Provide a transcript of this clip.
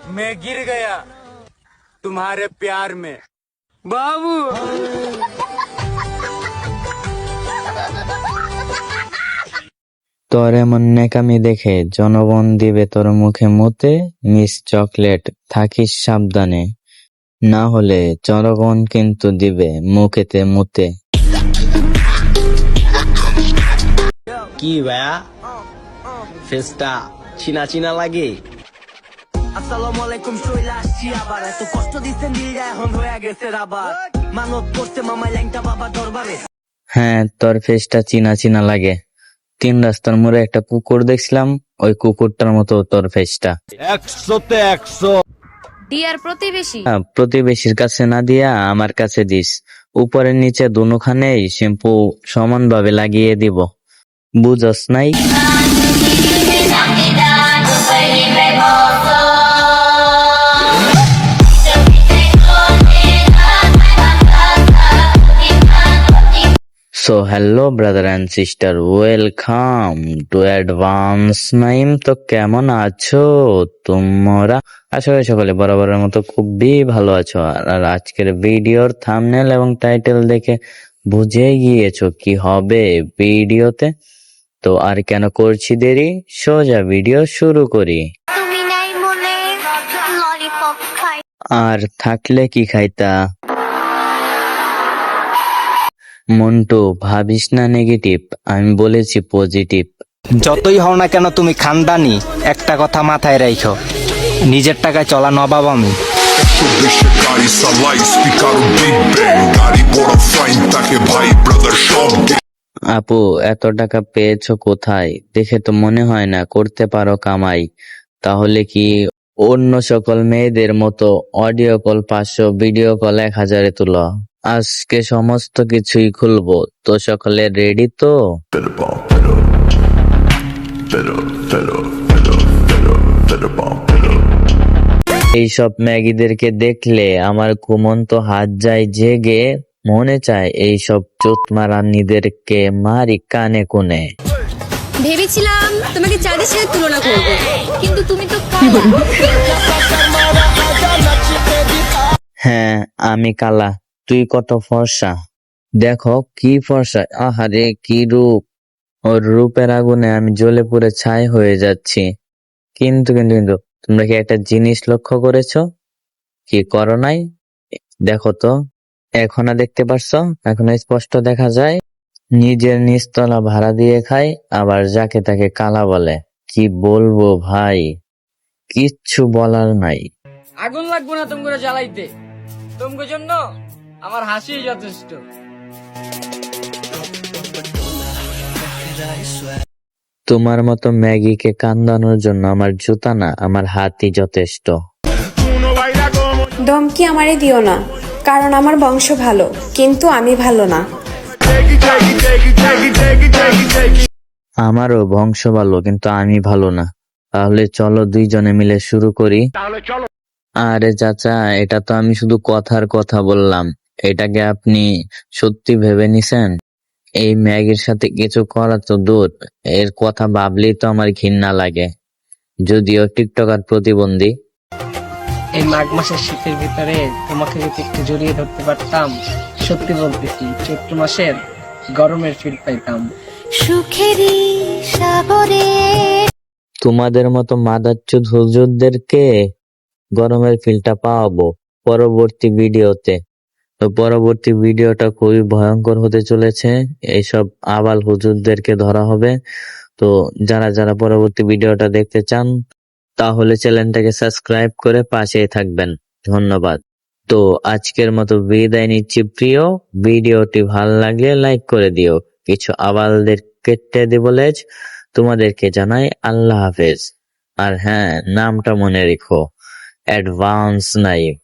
मैं गिर गया तुम्हारे प्यार में बाबू। তোর এমন ন্যাকামি দেখে জনগণ দিবে তোর মুখে মুতে, মিস চকলেট থাকিস সাবধানে, না হলে জনগণ কিন্তু দিবে মুখেতে মুতে। কি ভাইয়া ফেসটা চিনা চিনা লাগে? আসসালামু আলাইকুম, চলে আসছি আবার। এত কষ্ট দিচ্ছেন দিলটা এখন হয়ে গেছে রাবার। মানত করছে মামাই ল্যাংটা বাবা দরবারে। হ্যাঁ, তোর ফেসটা চিনা চিনা লাগে। 3 রাস্তার মোড়ে একটা কুকুর দেখছিলাম, ওই কুকুরটার মতো তোর ফেসটা। 100-তে 100। ডিয়ার প্রতিবেশী, প্রতিবেশীর কাছে না দিয়া আমার কাছে দিস। উপরে নিচে দুখানেই শ্যাম্পু সমানভাবে লাগিয়ে দিব, বুঝস নাই? So hello brother and sister, welcome to advance Naim. তো কেমন আছো তোমরা? আশা করি সকলে বরাবরের মতো খুবই ভালো আছো। আর আজকের ভিডিওর থাম্বনেল এবং টাইটেল দেখে বুঝে গিয়েছো কি হবে ভিডিওতে। তো আর কেন করছি দেরি, সোজা ভিডিও শুরু করি। তুমি নাই মনে ললিপপ খাই। আর থাকলে কি খাইতা? মন্টু, ভাবিস না নেগেটিভ, আমি বলেছি পজিটিভ। যতই হও না কেন তুমি খানদানি, একটা কথা মাথায় রাখো, নিজের টাকায় চলা নবাব আমি। Deixa গাড়ি চালাই স্পিকার বিগ ব্যাং গাড়ি বড় ফাইন তাকে ভাই ব্রাদার সব। আপু, এত টাকা পেয়েছো কোথায়? দেখে তো মনে হয় না করতে পারো কামাই। তাহলে কি অন্য সকল মেয়েদের মতো অডিও কল 500, ভিডিও কল 1000-এ তুলো? আজকে সমস্ত কিছুই খুলবো, তো সকলে রেডি তো? এইসব ম্যাগিদেরকে দেখলে আমার ঘুমন্ত হাত যায় জেগে, মনে চায় এইসব চোতমারানিদেরকে মারি কানে কোণে। ভেবেছিলাম তোমাকে চাঁদের সাথে তুলনা করব, কিন্তু তুমি তো কালা। হ্যাঁ, আমি কালা, তুই কত ফর্সা। দেখো কি ফর্সা, আহারে কি রূপ। ওর রূপের আগুনে আমি জ্বলে পুড়ে ছাই হয়ে যাচ্ছি। কিন্তু কিন্তু কিন্তু তোমরা কি একটা জিনিস লক্ষ্য করেছো? কি করো নাই? দেখো তো, এখনো দেখতে পারছো? এখনো স্পষ্ট দেখা যায়। নিজের নিচতলা ভাড়া দিয়ে খায়, আবার যাকে তাকে কালা বলে। কি বলবো ভাই, কিচ্ছু বলার নাই। আগুন লাগবো না তোমরা জ্বালাইতে, তোমার জন্য আমার হাসি যথেষ্ট। তোমার মতো ম্যাগিকে কান্দানোর জন্য আমার জুতা না, আমার হাতই যথেষ্ট। ধমকি আমারে দিও না, কারণ আমার বংশ ভালো, কিন্তু আমি ভালো না। আমারও বংশ ভালো, কিন্তু আমি ভালো না। তাহলে চলো দুইজনে মিলে শুরু করি। আরে চাচা, এটা তো আমি শুধু কথার কথা বললাম, এটাকে আপনি সত্যি ভেবে নিছেন? এই ম্যাগির সাথে কিছু করা তো দূর, এর কথা ভাবলেই তো আমার ঘৃণা লাগে। যদিও টিকটকার প্রতিবন্ধী। এই মাঘ মাসের শীতের ভিতরে তোমাকে যদি একটু জড়িয়ে ধরতে পারতাম, সত্যি বলতেছি চৈত্র মাসের গরমের ফিল পাইতাম। সুখেরই সাগরে তোমাদের মতো মাদারচোদ হুজুরদেরকে গরমের ফিলটা পাওয়াবো পরবর্তী ভিডিওতে। তো পরবর্তী ভিডিওটা খুবই ভয়ঙ্কর হতে চলেছে, এইসব আবাল হুজুরদেরকে ধরা হবে। তো যারা যারা পরবর্তী ভিডিওটা দেখতে চান, তাহলে চ্যানেলটাকে সাবস্ক্রাইব করে পাশেই থাকবেন। ধন্যবাদ। তো আজকের মতো বিদায় নিচ্ছি প্রিয়। ভিডিওটি ভালো লাগলে লাইক করে দিও। কিছু আবালদের কেটে দিব লেজ। তোমাদেরকে জানাই আল্লাহ হাফেজ। আর হ্যাঁ, নামটা মনে রেখো, অ্যাডভান্স নাইম।